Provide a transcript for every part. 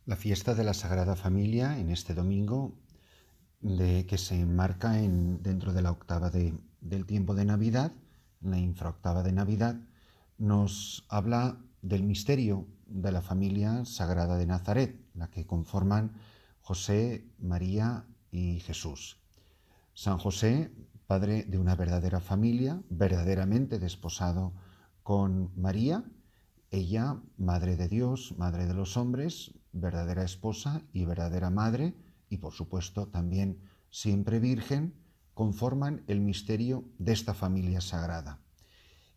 La fiesta de la Sagrada Familia en este domingo, que se enmarca dentro de la octava del tiempo de Navidad, la infraoctava de Navidad, nos habla del misterio de la familia sagrada de Nazaret, la que conforman José, María y Jesús. San José, padre de una verdadera familia, verdaderamente desposado con María, ella, madre de Dios, madre de los hombres, verdadera esposa y verdadera madre, y por supuesto también siempre virgen, conforman el misterio de esta familia sagrada.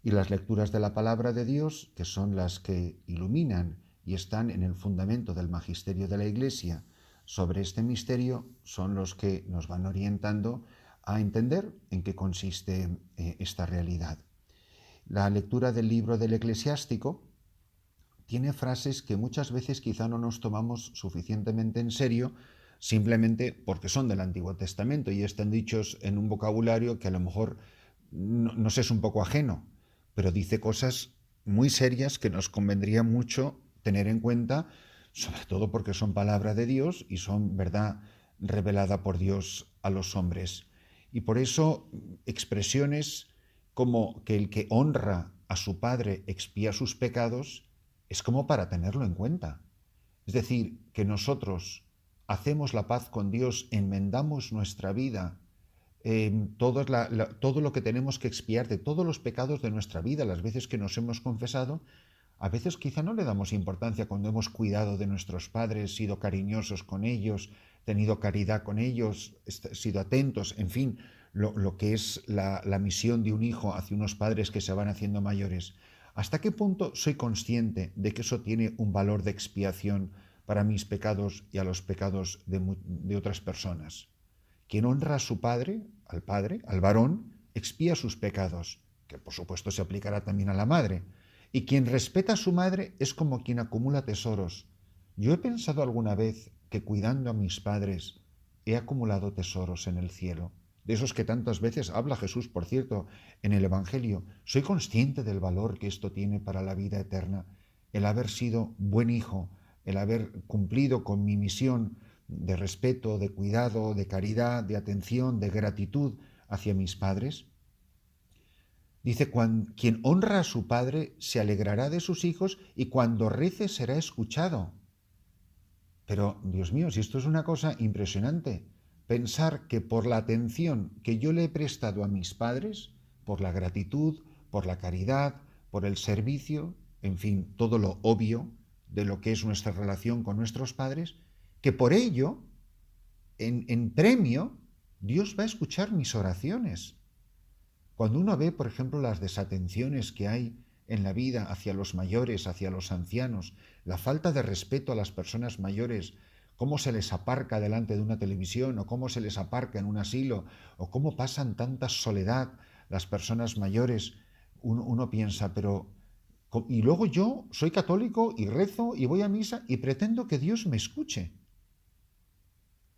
Y las lecturas de la palabra de Dios, que son las que iluminan y están en el fundamento del magisterio de la Iglesia sobre este misterio, son los que nos van orientando a entender en qué consiste esta realidad. La lectura del libro del Eclesiástico tiene frases que muchas veces quizá no nos tomamos suficientemente en serio, simplemente porque son del Antiguo Testamento y están dichos en un vocabulario que a lo mejor nos es un poco ajeno, pero dice cosas muy serias que nos convendría mucho tener en cuenta, sobre todo porque son palabra de Dios y son verdad revelada por Dios a los hombres. Y por eso expresiones como que el que honra a su padre expía sus pecados es como para tenerlo en cuenta. Es decir, que nosotros hacemos la paz con Dios, enmendamos nuestra vida, todo lo que tenemos que expiar de todos los pecados de nuestra vida, las veces que nos hemos confesado, a veces quizá no le damos importancia cuando hemos cuidado de nuestros padres, sido cariñosos con ellos, tenido caridad con ellos, sido atentos, en fin, lo que es la misión de un hijo hacia unos padres que se van haciendo mayores. ¿Hasta qué punto soy consciente de que eso tiene un valor de expiación para mis pecados y a los pecados de otras personas? Quien honra a su padre, al varón, expía sus pecados, que por supuesto se aplicará también a la madre. Y quien respeta a su madre es como quien acumula tesoros. Yo he pensado alguna vez que cuidando a mis padres he acumulado tesoros en el cielo, de esos que tantas veces habla Jesús, por cierto, en el Evangelio. Soy consciente del valor que esto tiene para la vida eterna, el haber sido buen hijo, el haber cumplido con mi misión de respeto, de cuidado, de caridad, de atención, de gratitud hacia mis padres. Dice, quien honra a su padre se alegrará de sus hijos y cuando rece será escuchado. Pero, Dios mío, si esto es una cosa impresionante, pensar que por la atención que yo le he prestado a mis padres, por la gratitud, por la caridad, por el servicio, en fin, todo lo obvio de lo que es nuestra relación con nuestros padres, que por ello, en premio, Dios va a escuchar mis oraciones. Cuando uno ve, por ejemplo, las desatenciones que hay en la vida hacia los mayores, hacia los ancianos, la falta de respeto a las personas mayores, cómo se les aparca delante de una televisión o cómo se les aparca en un asilo o cómo pasan tanta soledad las personas mayores, uno piensa, pero... Y luego yo soy católico y rezo y voy a misa y pretendo que Dios me escuche.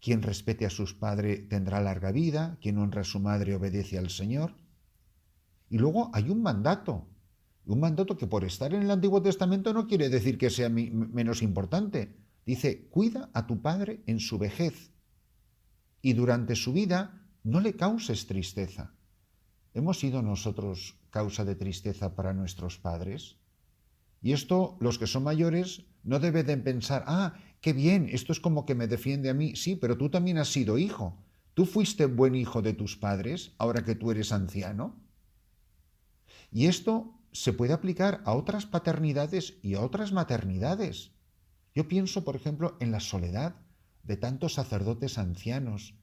Quien respete a sus padres tendrá larga vida, quien honra a su madre obedece al Señor. Y luego hay un mandato que por estar en el Antiguo Testamento no quiere decir que sea menos importante. Dice, cuida a tu padre en su vejez y durante su vida no le causes tristeza. ¿Hemos sido nosotros causa de tristeza para nuestros padres? Y esto, los que son mayores, no deben de pensar, qué bien, esto es como que me defiende a mí. Sí, pero tú también has sido hijo. ¿Tú fuiste buen hijo de tus padres ahora que tú eres anciano? Y esto se puede aplicar a otras paternidades y a otras maternidades. Yo pienso, por ejemplo, en la soledad de tantos sacerdotes ancianos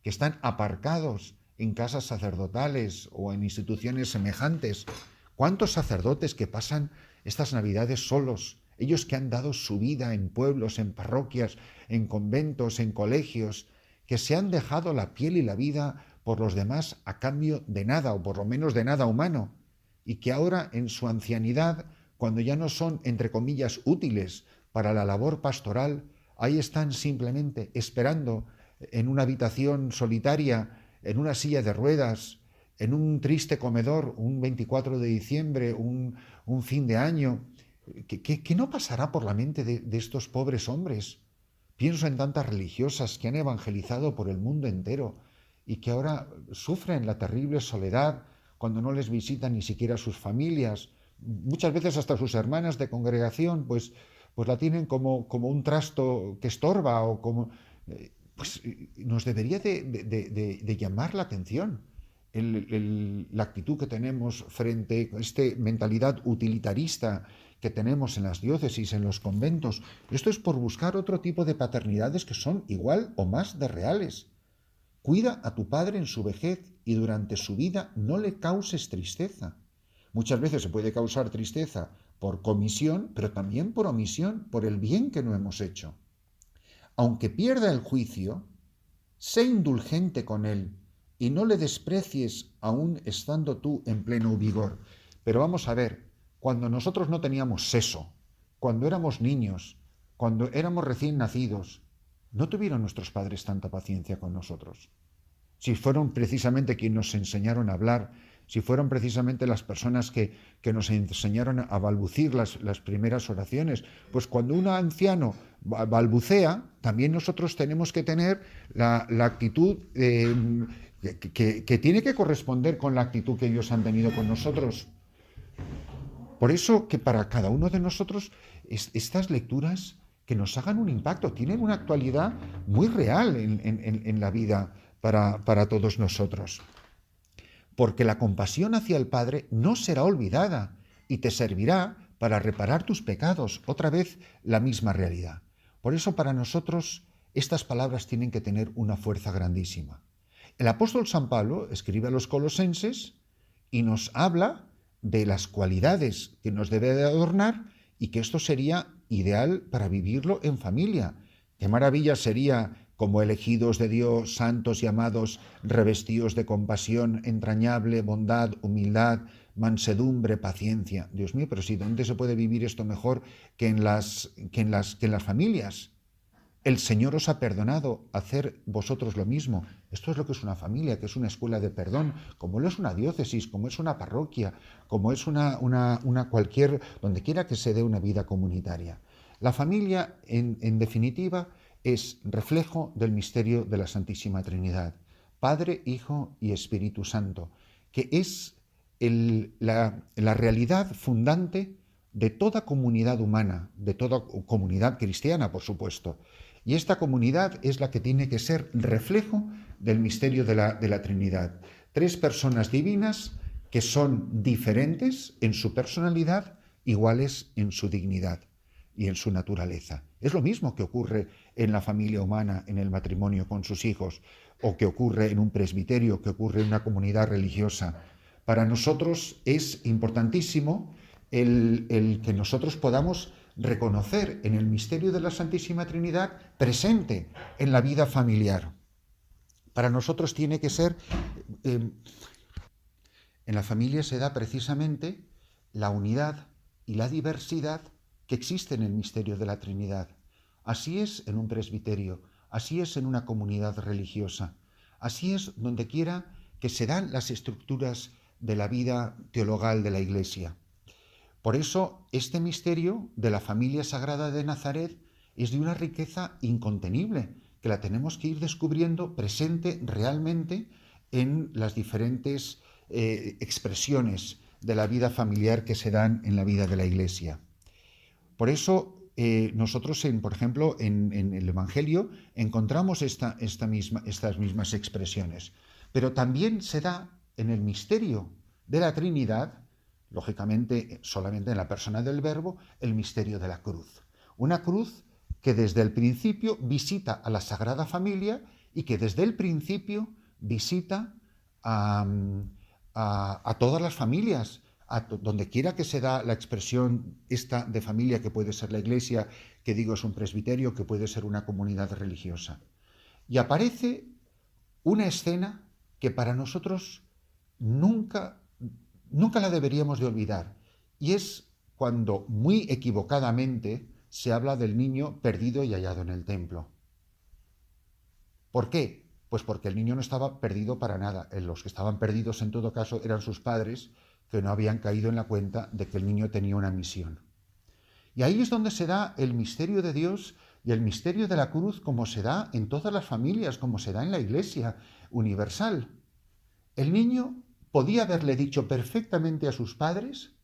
que están aparcados en casas sacerdotales o en instituciones semejantes. ¿Cuántos sacerdotes que pasan estas Navidades solos? Ellos que han dado su vida en pueblos, en parroquias, en conventos, en colegios, que se han dejado la piel y la vida por los demás a cambio de nada, o por lo menos de nada humano, y que ahora en su ancianidad, cuando ya no son, entre comillas, útiles para la labor pastoral, ahí están simplemente esperando en una habitación solitaria, en una silla de ruedas, en un triste comedor, un 24 de diciembre, un fin de año. ¿Qué no pasará por la mente de estos pobres hombres? Pienso en tantas religiosas que han evangelizado por el mundo entero y que ahora sufren la terrible soledad cuando no les visitan ni siquiera sus familias. Muchas veces hasta sus hermanas de congregación, pues la tienen como un trasto que estorba o como... pues nos debería de llamar la atención la actitud que tenemos frente a esta mentalidad utilitarista que tenemos en las diócesis, en los conventos. Esto es por buscar otro tipo de paternidades que son igual o más de reales. Cuida a tu padre en su vejez y durante su vida no le causes tristeza. Muchas veces se puede causar tristeza por comisión, pero también por omisión, por el bien que no hemos hecho. Aunque pierda el juicio, sé indulgente con él y no le desprecies aún estando tú en pleno vigor. Pero vamos a ver, cuando nosotros no teníamos seso, cuando éramos niños, cuando éramos recién nacidos, ¿no tuvieron nuestros padres tanta paciencia con nosotros? Si fueron precisamente quienes nos enseñaron a hablar, si fueron precisamente las personas que nos enseñaron a balbucir las primeras oraciones, pues cuando un anciano balbucea, también nosotros tenemos que tener la actitud que tiene que corresponder con la actitud que ellos han tenido con nosotros. Por eso que para cada uno de nosotros estas lecturas que nos hagan un impacto, tienen una actualidad muy real en la vida para todos nosotros. Porque la compasión hacia el Padre no será olvidada y te servirá para reparar tus pecados. Otra vez la misma realidad. Por eso para nosotros estas palabras tienen que tener una fuerza grandísima. El apóstol San Pablo escribe a los colosenses y nos habla de las cualidades que nos debe de adornar y que esto sería ideal para vivirlo en familia. Qué maravilla sería como elegidos de Dios, santos y amados, revestidos de compasión entrañable, bondad, humildad, mansedumbre, paciencia. Dios mío, pero sí, ¿dónde se puede vivir esto mejor que en las familias? El Señor os ha perdonado, hacer vosotros lo mismo. Esto es lo que es una familia, que es una escuela de perdón, como lo es una diócesis, como es una parroquia, como es una cualquier, donde quiera que se dé una vida comunitaria. La familia, en definitiva, es reflejo del misterio de la Santísima Trinidad, Padre, Hijo y Espíritu Santo, que es la realidad fundante de toda comunidad humana, de toda comunidad cristiana, por supuesto. Y esta comunidad es la que tiene que ser reflejo del misterio de la Trinidad. Tres personas divinas que son diferentes en su personalidad, iguales en su dignidad y en su naturaleza. Es lo mismo que ocurre en la familia humana, en el matrimonio con sus hijos, o que ocurre en un presbiterio, que ocurre en una comunidad religiosa. Para nosotros es importantísimo el que nosotros podamos reconocer en el misterio de la Santísima Trinidad presente en la vida familiar. Para nosotros tiene que ser... en la familia se da precisamente la unidad y la diversidad que existe en el misterio de la Trinidad. Así es en un presbiterio, así es en una comunidad religiosa, así es donde quiera que se dan las estructuras de la vida teologal de la Iglesia. Por eso, este misterio de la familia sagrada de Nazaret es de una riqueza incontenible, que la tenemos que ir descubriendo presente realmente en las diferentes expresiones de la vida familiar que se dan en la vida de la Iglesia. Por eso, nosotros, por ejemplo, en el Evangelio encontramos estas mismas expresiones, pero también se da en el misterio de la Trinidad, lógicamente solamente en la persona del Verbo, el misterio de la cruz. Una cruz que desde el principio visita a la Sagrada Familia y que desde el principio visita a todas las familias, donde quiera que se da la expresión esta de familia, que puede ser la Iglesia, que digo es un presbiterio, que puede ser una comunidad religiosa. Y aparece una escena que para nosotros nunca la deberíamos de olvidar, y es cuando muy equivocadamente se habla del niño perdido y hallado en el templo. ¿Por qué? Pues porque el niño no estaba perdido para nada. Los que estaban perdidos en todo caso eran sus padres, que no habían caído en la cuenta de que el niño tenía una misión. Y ahí es donde se da el misterio de Dios y el misterio de la cruz, como se da en todas las familias, como se da en la Iglesia universal. El niño podía haberle dicho perfectamente a sus padres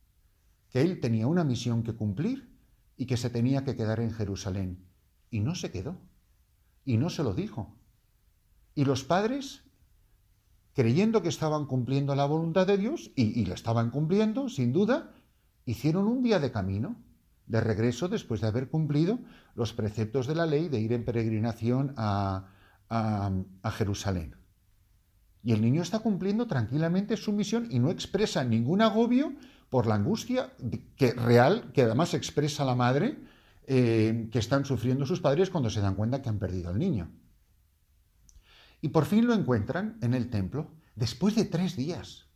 que él tenía una misión que cumplir y que se tenía que quedar en Jerusalén. Y no se quedó. Y no se lo dijo. Y los padres, creyendo que estaban cumpliendo la voluntad de Dios, y lo estaban cumpliendo, sin duda, hicieron un día de camino, de regreso, después de haber cumplido los preceptos de la ley de ir en peregrinación a Jerusalén. Y el niño está cumpliendo tranquilamente su misión y no expresa ningún agobio por la angustia real, que además expresa la madre, que están sufriendo sus padres cuando se dan cuenta que han perdido al niño. Y por fin lo encuentran en el templo, después de 3 días.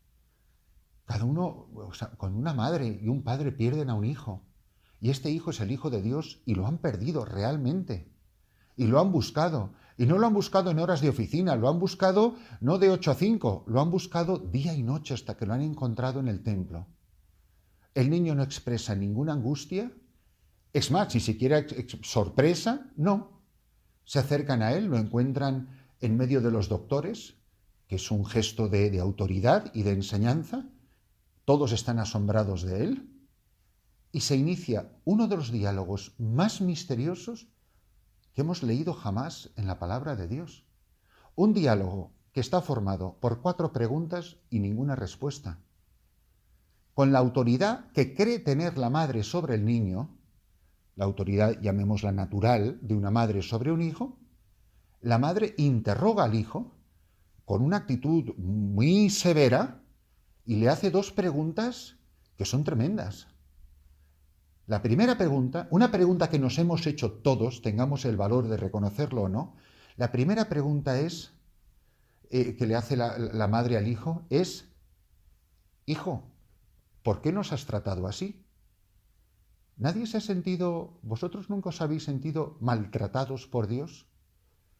Cada uno, o sea, con una madre y un padre pierden a un hijo. Y este hijo es el Hijo de Dios y lo han perdido realmente. Y lo han buscado. Y no lo han buscado en horas de oficina, lo han buscado no de 8 a 5, lo han buscado día y noche hasta que lo han encontrado en el templo. El niño no expresa ninguna angustia. Es más, ni siquiera sorpresa, no. Se acercan a él, lo encuentran en medio de los doctores, que es un gesto de autoridad y de enseñanza. Todos están asombrados de él. Y se inicia uno de los diálogos más misteriosos que hemos leído jamás en la palabra de Dios. Un diálogo que está formado por 4 preguntas y ninguna respuesta. Con la autoridad que cree tener la madre sobre el niño, la autoridad, llamémosla natural, de una madre sobre un hijo, la madre interroga al hijo con una actitud muy severa y le hace 2 preguntas que son tremendas. La primera pregunta, una pregunta que nos hemos hecho todos, tengamos el valor de reconocerlo o no, la primera pregunta es, que le hace la madre al hijo, es: hijo, ¿por qué nos has tratado así? ¿Nadie se ha sentido, vosotros nunca os habéis sentido maltratados por Dios?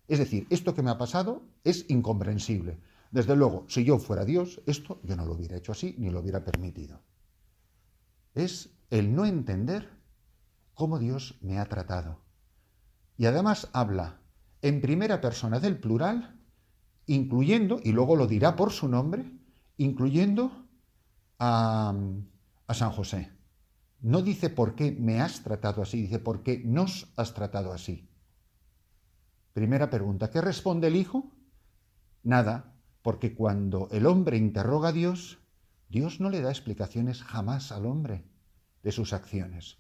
Es decir, esto que me ha pasado es incomprensible. Desde luego, si yo fuera Dios, esto yo no lo hubiera hecho así, ni lo hubiera permitido. Es el no entender cómo Dios me ha tratado. Y además habla en primera persona del plural, incluyendo, y luego lo dirá por su nombre, incluyendo a San José. No dice por qué me has tratado así, dice por qué nos has tratado así. Primera pregunta, ¿qué responde el hijo? Nada, porque cuando el hombre interroga a Dios, Dios no le da explicaciones jamás al hombre de sus acciones.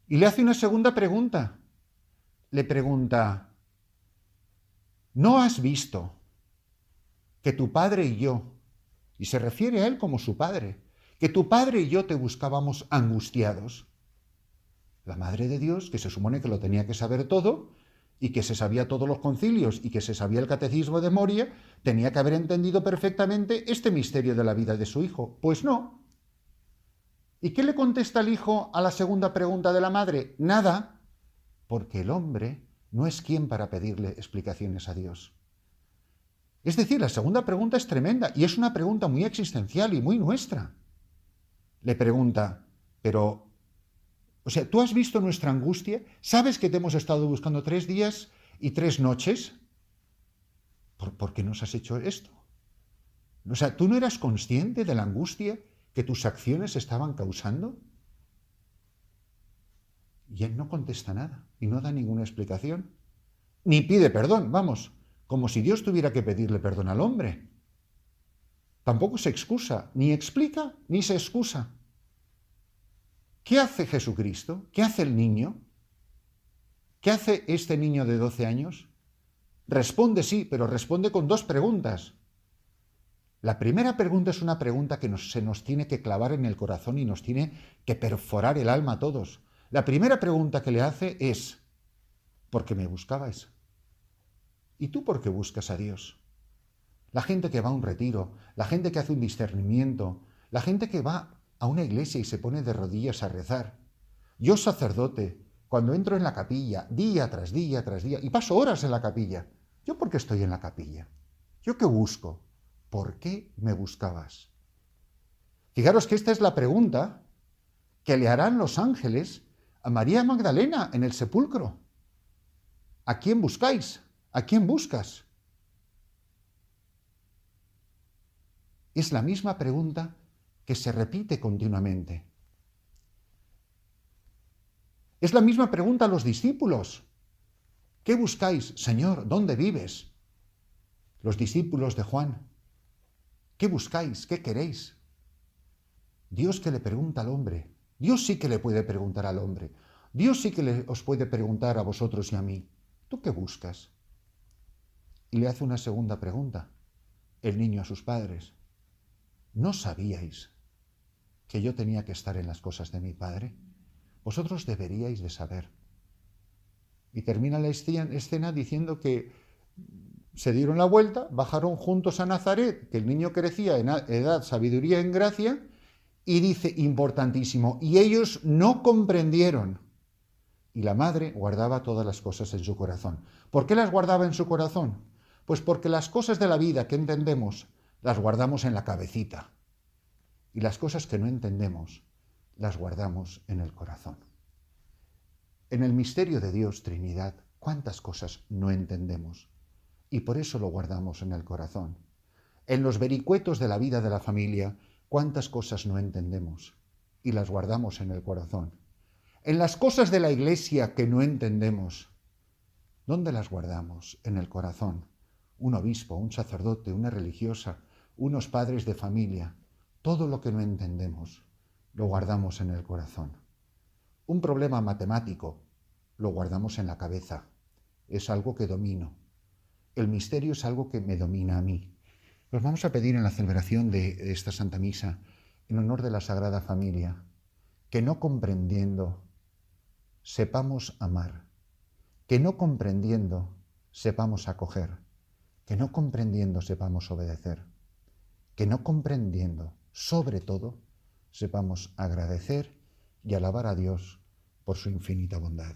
Y le hace una segunda pregunta. Le pregunta: ¿no has visto que tu padre y yo, y se refiere a él como su padre, que tu padre y yo te buscábamos angustiados? La Madre de Dios, que se supone que lo tenía que saber todo, y que se sabía todos los concilios, y que se sabía el catecismo de Moria, tenía que haber entendido perfectamente este misterio de la vida de su hijo. Pues no. ¿Y qué le contesta el hijo a la segunda pregunta de la madre? Nada, porque el hombre no es quien para pedirle explicaciones a Dios. Es decir, la segunda pregunta es tremenda y es una pregunta muy existencial y muy nuestra. Le pregunta: pero, o sea, ¿tú has visto nuestra angustia? ¿Sabes que te hemos estado buscando 3 días y 3 noches? ¿Por qué nos has hecho esto? O sea, ¿tú no eras consciente de la angustia que tus acciones estaban causando? Y él no contesta nada y no da ninguna explicación. Ni pide perdón, vamos, como si Dios tuviera que pedirle perdón al hombre. Tampoco se excusa, ni explica, ni se excusa. ¿Qué hace Jesucristo? ¿Qué hace el niño? ¿Qué hace este niño de 12 años? Responde sí, pero responde con 2 preguntas. La primera pregunta es una pregunta que se nos tiene que clavar en el corazón y nos tiene que perforar el alma a todos. La primera pregunta que le hace es: ¿por qué me buscabais? ¿Y tú por qué buscas a Dios? La gente que va a un retiro, la gente que hace un discernimiento, la gente que va a una iglesia y se pone de rodillas a rezar. Yo, sacerdote, cuando entro en la capilla, día tras día tras día, y paso horas en la capilla, ¿yo por qué estoy en la capilla? ¿Yo qué busco? ¿Por qué me buscabas? Fijaros que esta es la pregunta que le harán los ángeles a María Magdalena en el sepulcro. ¿A quién buscáis? ¿A quién buscas? Es la misma pregunta que se repite continuamente. Es la misma pregunta a los discípulos. ¿Qué buscáis, Señor? ¿Dónde vives? Los discípulos de Juan. ¿Qué buscáis? ¿Qué queréis? Dios que le pregunta al hombre. Dios sí que le puede preguntar al hombre. Dios sí que os puede preguntar a vosotros y a mí. ¿Tú qué buscas? Y le hace una segunda pregunta, el niño a sus padres. ¿No sabíais que yo tenía que estar en las cosas de mi Padre? Vosotros deberíais de saber. Y termina la escena diciendo que se dieron la vuelta, bajaron juntos a Nazaret, que el niño crecía en edad, sabiduría, en gracia, y dice, importantísimo, y ellos no comprendieron. Y la madre guardaba todas las cosas en su corazón. ¿Por qué las guardaba en su corazón? Pues porque las cosas de la vida que entendemos las guardamos en la cabecita. Y las cosas que no entendemos las guardamos en el corazón. En el misterio de Dios, Trinidad, ¿cuántas cosas no entendemos? Y por eso lo guardamos en el corazón. En los vericuetos de la vida de la familia, ¿cuántas cosas no entendemos? Y las guardamos en el corazón. En las cosas de la Iglesia que no entendemos, ¿dónde las guardamos? En el corazón. Un obispo, un sacerdote, una religiosa, unos padres de familia, todo lo que no entendemos, lo guardamos en el corazón. Un problema matemático, lo guardamos en la cabeza. Es algo que domino. El misterio es algo que me domina a mí. Nos vamos a pedir en la celebración de esta Santa Misa, en honor de la Sagrada Familia, que no comprendiendo sepamos amar, que no comprendiendo sepamos acoger, que no comprendiendo sepamos obedecer, que no comprendiendo, sobre todo, sepamos agradecer y alabar a Dios por su infinita bondad.